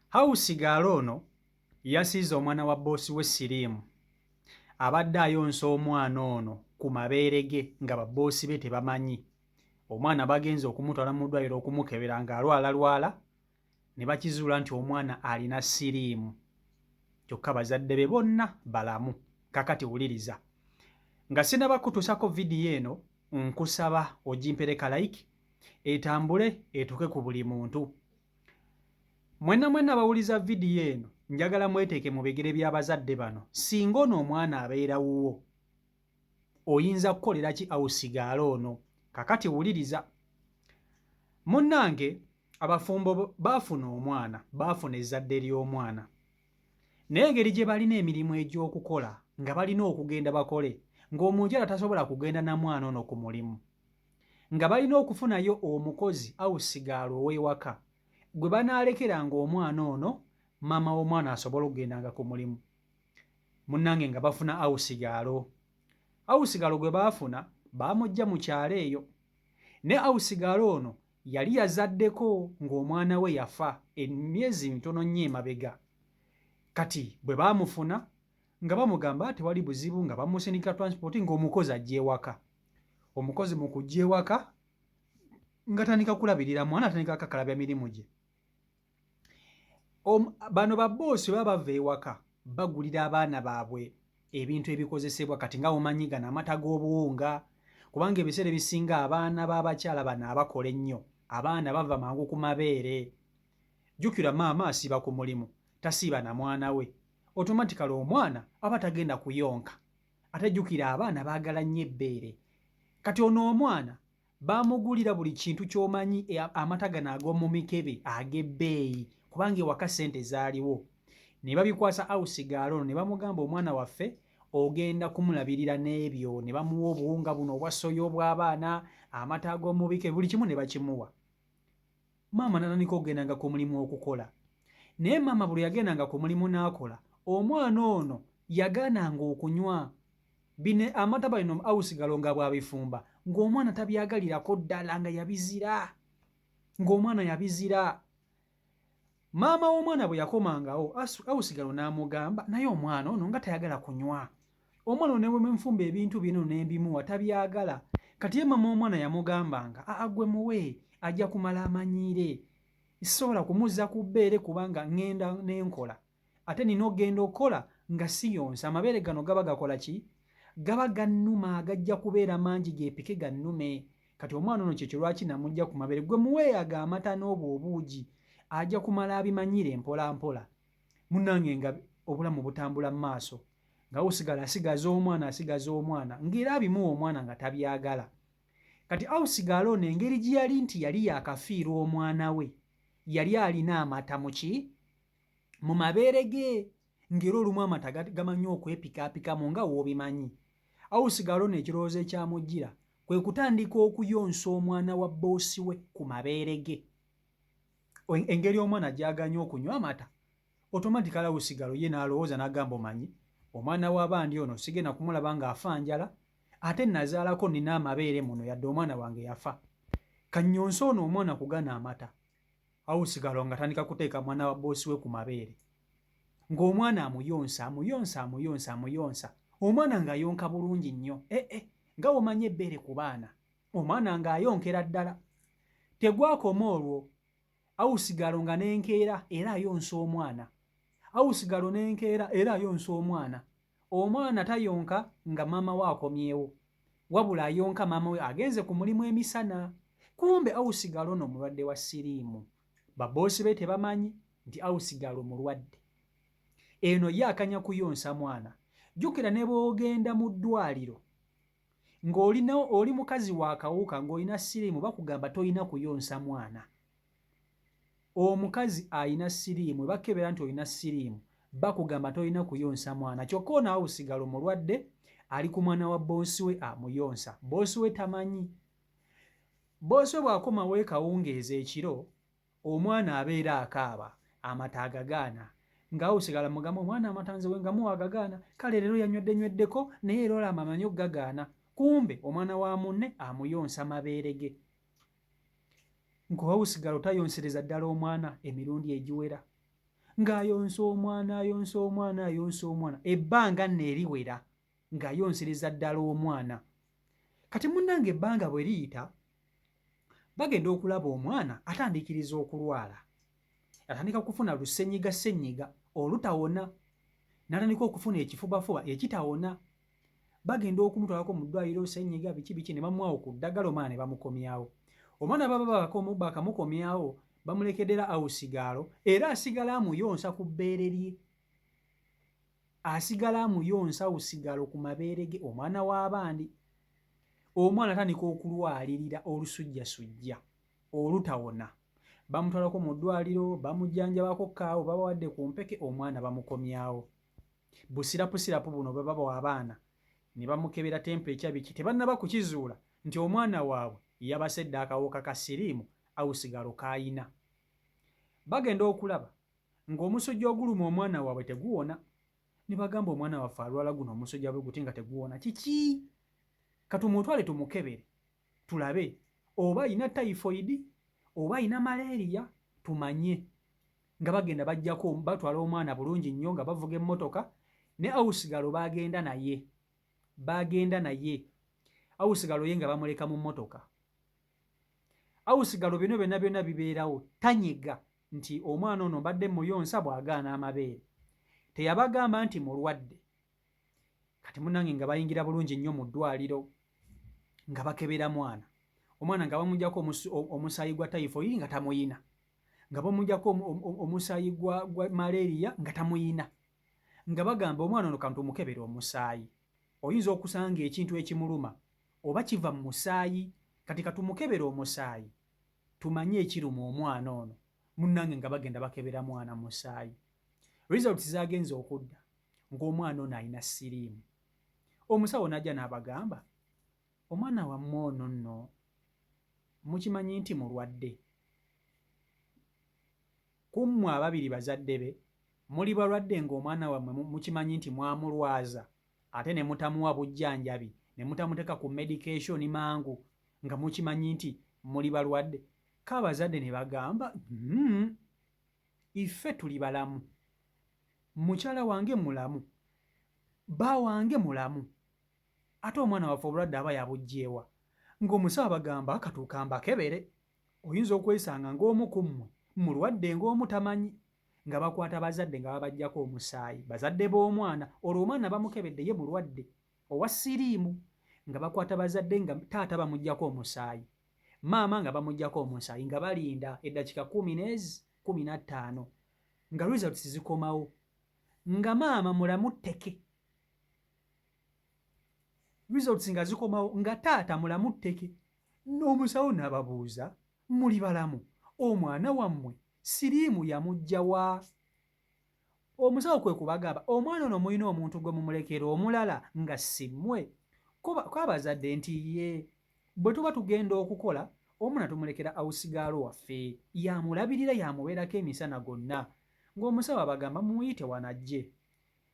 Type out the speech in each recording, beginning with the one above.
Hawusigalo ono yasiize omwana wa boosi we Siriimu abadde ayonsa omwana ono ku mabeere ge nga babboosi be tebamanyi. Omwana bagenze okumutwala mu ddwaliro okumukebera ng'alwalalwala ne bakizuula nti omwana alina Siriimu, kyokka bazadde be bonna balamu. Kakati wuliriza, nga sinaba kutuusako vidiyo eno nkusaba ogimpereka like etambule etuuke ku buli muntu. Mwenna bawuliza vidiyo eno njagala mweteeke mu bigere by'abazadde bano. Singa ono omwana abeera wuwo oyinza kukolera ki awusigalo ono? Kakati wuliriza, munnange abafumbo baafuna omwana, baafuna ezzadde ly'omwana, naye engeri gye balina emirimu egy'okukola nga balina okugenda bakole, ng'omukyala tasobola kugenda na mwana ono ku mulimu, nga balina okufunayo omukozi awusigalo ow'ewaka gwe banaalekera ng'omwana ono maama w'omwana asobola okugendanga ku mulimu. Munnange nga bafuna awusigalo. Awusigalo gwe baafuna baamugya mu kyalo eyo, ne awusigalo ono yali yazaddeko ng'omwana we yafa emyezi mitono nnyo emabega. Kati bwe baamufuna nga bamugamba tewali buzibu, nga bamusindika transport ng'omukozi ajja ewaka. Omukozi mu kujja ewaka ng'atandika kulabirira mwana, atandika kakalabya mirimu gye. Bano babboosi baba bava ewaka bagulira abaana baabwe ebintu ebikozesebwa, kati nga omanyi gano amata g'obuwunga, kubanga ebiseera ebisinga abaana b'abakyala bano abakola ennyo, abaana bava mangu ku mabeere. Jjukira maama asiiba ku mulimu, tasiiba na mwana we, automatically omwana aba tagenda kuyonka. Ate jjukira abaana baagala nnyo ebbeere. Kati ono omwana baamugulira buli kintu ky'omanyi, amata gano ag'omu mikebe ag'ebbeeyi, kubanga ewaka ssente zaaliwo. Ne babikwasa awusigalo ono ne bamugamba omwana waffe ogenda kumulabirira n'ebyo, ne bamuwa obuwunga buno obwa soya obw'abaana, amata ag'omu bikebe, buli kimu ne bakimuwa. Maama n'atandika okugendanga ku mulimu okukola. Naye maama buli yagendanga ku mulimu n'akola, omwana ono yagaananga okunywa bine amata bino awusigalo nga bw'abifumba, ng'omwana tabyagalirako ddala, nga yabizira, ng'omwana yabizira. Maama w'omwana bwe yakomangawo, awusigalo n'amugamba naye omwana ono nga tayagala kunywa. Omwana ono ne bwe nfumba ebintu bino ne mbimuwa tabyagala. Kati ye maama w'omwana yamugambanga gwe muwe, ajja kumala amanyiire, sisobola kumuzza ku bbeere kubanga ŋŋenda n'enkola, ate nina okgenda okukola nga siyonsa. Amabeere gano gaba gakola ki? Gaba gannuma, gajja kubeera mangi geepike gannume. Kati omwana ono kyekyo lwaki namugja ku mabeere, gwe muwe ago amata n'obwo obuugi, ajja kumala abimanyire mpola mpola. Munnange nga obulamu butambula mu maaso, nga awusigalo asigaza omwana ng'era abimuwa omwana nga tabyagala. Kati awusigalo ono engeri gye yali nti yali yakafiirwa omwana we, yali alina amata mu mabeere ge, ng'era olumu amata gamanyi okwepikaapikamu nga w'obimanyi. Awusigalo ono ekirowoozo ekyamujjira kwe kutandika okuyonsa omwana wa bboosi we ku mabeere ge. Engeri omwana gy'aganye okunywa amata, automatically awusigalo ye n'alowooza n'agamba omanyi, omwana w'abandi ono sigenda kumulaba ng'afa njala, ate nazaalako nina amabeere muno yadde omwana wange yafa. Kannyonsa ono omwana kugana amata. Awusigalo ng'atandika kuteeka mwana wa bboosi we ku mabeere, ng'omwana amuyonsa, omwana ng'ayonka bulungi nnyo. Nga omanyi ebbeere ku baana, omwana ng'ayonkera ddala. Tegwakoma olwo, awusigalo nga n'enkeera era ayonsa omwana, awusigalo n'enkeera era ayonsa omwana. Omwana tayonka nga maama we akomyewo, wabula ayonka maama we agenze ku mulimu emisana. Kumbe awusigalo ono mulwadde wa Siriimu. Babboosi be tebamanyi nti awusigalo mulwadde. Eno ye akanya kuyonsa mwana. Jjukira ne bw'ogenda mu ddwaliro ng'oli mukazi wa kawuka ng'olina Siriimu, bakugamba tolina kuyonsa mwana. Omukazi ayina Siriimu, bakebera nti olina Siriimu, bakugamba tolina kuyonsa mwana. Kyokka ono awusigalo mulwadde, ali ku mwana wa bboosi we amuyonsa. Bboosi we tamanyi. Bboosi we bw'akomawo ekawungeeza ekiro, omwana abeera akaaba, amata agagaana. Ng'awusigalo amugamba omwana amata nze we nga muwa agagaana, kale leero yanyweddenywedeko naye era olaba amanyi okugagaana. Kumbe omwana wa munne amuyonsa mabeere ge. Awusigalo tayonsereza ddala omwana emirundi egiwera. ng'ayonsa omwana ebbanga nno eriwera ng'ayonsereza ddala omwana. Kati munnange ebbanga bwe liyita bagenda okulaba omwana atandikiriza okulwala, atandika kufuna lusenyiga olutawona, n'atandika okufuna ekifubafuba ekitawona. Bagenda okumutwalako mu ddwaliro, senyiga biki ne bamuwawo ku ddagala, omwana ne bamukomyawo. Omwana baba bakamukomyawo bamulekedera awusigaalo, era asigala amuyonsa ku bbeere lye, asigala amuyonsa awusigaalo ku mabeere ge, omwana w'abandi. Omwana atandika okulwalirira olusujjasujja olutawona. Bamutwalako mu ddwaliro, bamujjanjabako kaawo, babawadde ku mpeke, omwana bamukomyawo. Busirapusirapu buno bwe babawa abaana ne bamukebera temperature biki, tebannaba kukizuula nti omwana waabwe yabasedde akawuka ka siriimu awusigalo k'ayina. Bagenda okulaba ng'omusujja oguluma omwana waabwe teguwona. Ne bagamba omwana waffe alwala guno omusujja bwe guti nga teguwona, kiki? Katumutwale tumukebere tulabe oba ayina typhoid oba ayina malaria tumanye. Nga bagenda bajjako batwala omwana bulungi nnyo nga bavuga emmotoka ne awusigalo bagenda naye awusigalo ye nga bamuleka mu mmotoka. Awusigalo bino byonna bibeerawo, tanyega nti omwana ono mbadde muyonsa bw'agaana amabeere. Teyabagamba nti mulwadde. Kati munnange nga bayingira bulungi nnyo mu ddwaliro nga bakebera omwana nga bamuggyako omusaayi gwa typhoid nga tamuyina, nga bamuggyako omusaayi gwa malaria nga tamuyina, nga bagamba omwana ono kamutumukebera omusaayi. Oyinza okusanga ekintu ekimuluma oba kiva mu musaayi, kati katumukebera omusaayi tumanye ekiruma omwana ono. Munnange nga bagenda bakebera mwana musaayi. Results zagenze okudda ng'omwana ono alina siriimu. Omusawo n'ajja n'abagamba, omwana wammwe ono nno mukimanyi nti mulwadde. Ku mmwe ababiri bazadde be muli balwadde ng'omwana wammwe mukimanyi nti mwamulwaza ate ne mutamuwa bujjanjabi ne mutamuteeka ku medication mangu nga mukimanyi nti muli balwadde. Kabazadde ne bagamba, ife tuli balamu, mukyala wange mulamu, bba wange mulamu, ate omwana waffe obulwadde aba yabugjeewa. Ng'omusawo bagamba akatuuka mbakebere. Oyinza okwesanga ng'omu ku mmwe mulwadde ng'omu tamanyi, nga bakwata bazadde nga babaggyako omusaayi, bazadde b'omwana, olwo omwana bamukebedde ye mulwadde owa siriimu, nga bakwata bazadde nga taata bamuggyako omusaayi, maama nga bamuggyako omusaayi, nga balinda eddakiika 15 nga results zikomawo nga maama mulamu tteke, results nga zikomawo nga taata mulamu tteke. N'omusawo n'ababuuza, muli balamu, omwana wammwe siriimu yamuggya wa? Omusawo kwe kubagamba, omwana ono mulina omuntu gwe mumulekera omulala nga si mmwe. Kwabazadde nti ye bwe tuba tugenda okukola omwana tumulekera awusigaalo waffe, yamulabirira yamubeerako emisana gonna. Ng'omusawo abagamba mumuyite wanajje,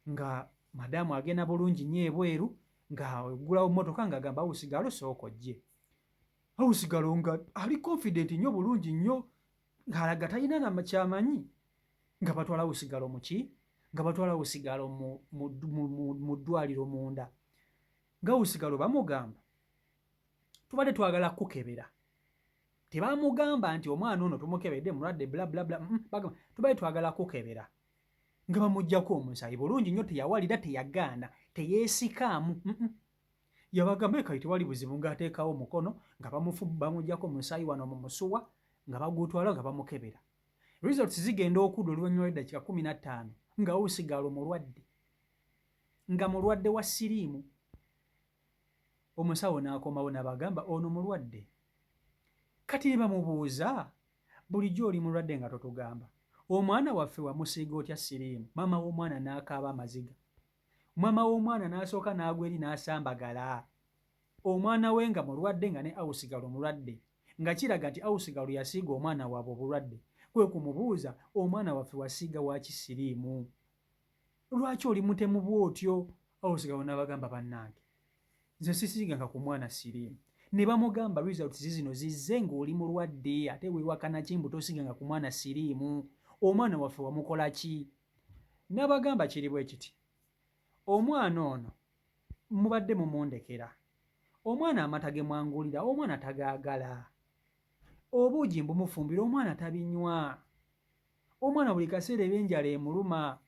nga madaamu agenda bulungi nnyo ebweru ng'aggulawo mmotoka ng'agamba awusigaalo sooka ojje. Awusigaalo nga ali confident nnyo bulungi nnyo ng'alaga talina na kyamanyi, nga batwala awusigaalo mu ki? Nga batwala awusigaalo mu ddwaliro munda. Ng'awusigaalo bamugamba, tubadde twagala kukebera. Tebamugamba nti omwana ono tumukebedde mulwadde bla bla bla, bagamba tubadde twagala kukebera. Nga bamuggyako omusaayi bulungi nnyo, teyawalira, teyagaana, teyeesikaamu. Yabagamba kale tewali buzibu, ng'ateekawo omukono nga bamuggyako omusaayi wano mu musuwa nga bagutwala nga bamukebera. Results zigenda okudda oluvannyuma lw'eddakiika 15 nga awusigaalo mulwadde, nga mulwadde wa siriimu. Omusawo n'akomawo n'abagamba ono mulwadde. Kati ne bamubuuza, bulijjo oli mulwadde nga totugamba, omwana waffe wamusiiga otya siriimu? Maama w'omwana n'akaaba amaziga. Maama w'omwana n'asooka n'agwa eri n'asambagala. Omwana we nga mulwadde nga ne awusigaalo mulwadde, nga kiraga nti awusigaalo yasiiga omwana waabwe obulwadde. Kwe kumubuuza, omwana waffe wasiiga waaki siriimu? Lwaki oli mutemu bw'otyo? Awusigaalo n'abagamba, bannange nze sisiiganga ku mwana siriimu. Ne bamugamba results zino zizze ng'oli mulwadde ate weewakana kimbu tosiiganga ku mwana siriimu. omwana waffe wamukola ki? Nabagamba kiri bwe kiti, omwana ono mubadde mumundekera, omwana amata ge mwangulira omwana tagaagala, obuugi mbumufumbira omwana tabinywa, omwana buli kaseera eb'enjala emuluma.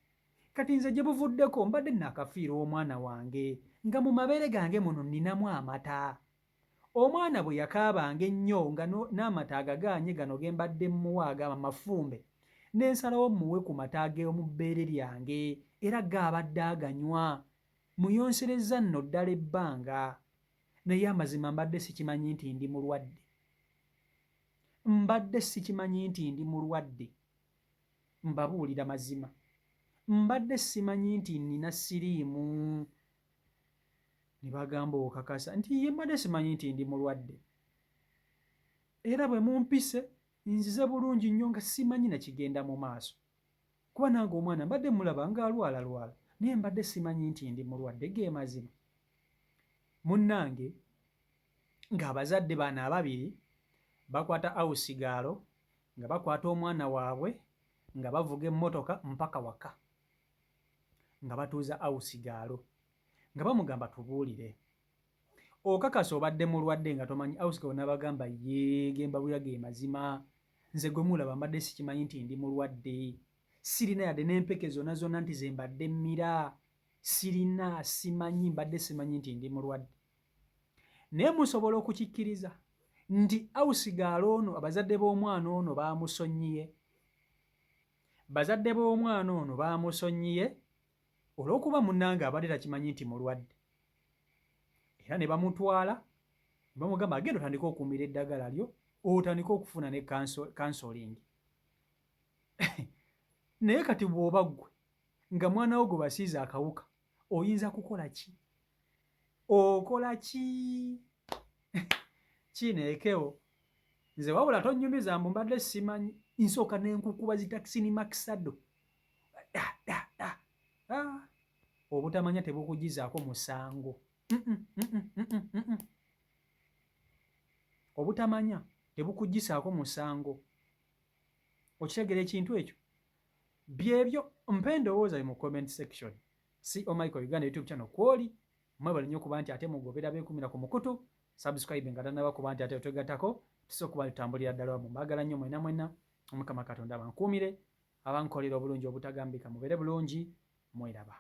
Kati nze gye buvuddeko mbadde nakafiira omwana wange nga mu mabeere gange muno nninamu amata. Omwana bwe yakaabanga ennyo nga n'amata agagaanye gano ge mbadde mmuwa agaba mafumbe, ne nsalawo mmuwe ku mata ag'omu bbeere lyange era gaabadde aganywa. Muyonserezza nno ddala ebbanga, naye amazima mbadde sikimanyi nti ndi mulwadde. Mbadde sikimanyi nti ndi mulwadde. Mbabuulira mazima. Mbadde simanyi nti nnina siriimu. Ne bagamba okakasa nti ye mbadde simanyi nti ndi mulwadde. Era bwe mumpise nzize bulungi nnyo nga simanyi na kigenda mu maaso. Kuba nange omwana mbadde mulaba ng'alwalalwala naye mbadde simanyi nti ndi mulwadde ge mazima. Munnange ng'abazadde bano ababiri bakwata awusigaalo nga bakwata omwana waabwe nga bavuga emmotoka mpaka waka, nga batuuza awusigaalo nga bamugamba tubuulire, okakasa obadde mulwadde nga tomanyi. Awusigaalo n'abagamba ye gembabuulira ge mazima, nze gwe mulaba mbadde sikimanyi nti ndi mulwadde, sirina yadde n'empeke zonna zonna nti ze mbadde mmira, sirina, simanyi, mbadde simanyi nti ndi mulwadde. Naye musobola okukikkiriza nti awusigaalo ono abazadde b'omwana ono baamusonyiye. Bazadde b'omwana ono baamusonyiye olw'okuba munnange abadde takimanyi nti mulwadde. Era ne bamutwala ne bamugamba agenda otandike okukumira eddagala lyo otandike okufuna ne kansolingi. Naye kati bw'oba ggwe nga mwana wo gwe basiize akawuka oyinza kukola ki? Okola ki? Kineekewo nze wabula tonnyumiza mbu mbadde simanyi, nsooka n'enkukuba zitakisi ni makisado. Obutamanya tebukugizaako musango. Obutamanya tebukugisaako musango. Okitegera ekintu ekyo? Byebyo mpa endowooza mu comment section. CEO Michael Uganda YouTube channel kwoli mwebale nnyo kuba nti ate mugobera beekumira ku mukutu, subscribe nga tannaba kuba nti ate otwegattako, tusobola kuba tutambulira ddala wamu. Mbagala nnyo mwena mwenna, Omukama Katonda abankuumire, abankolera obulungi obutagambika, mubeere bulungi, mweraba.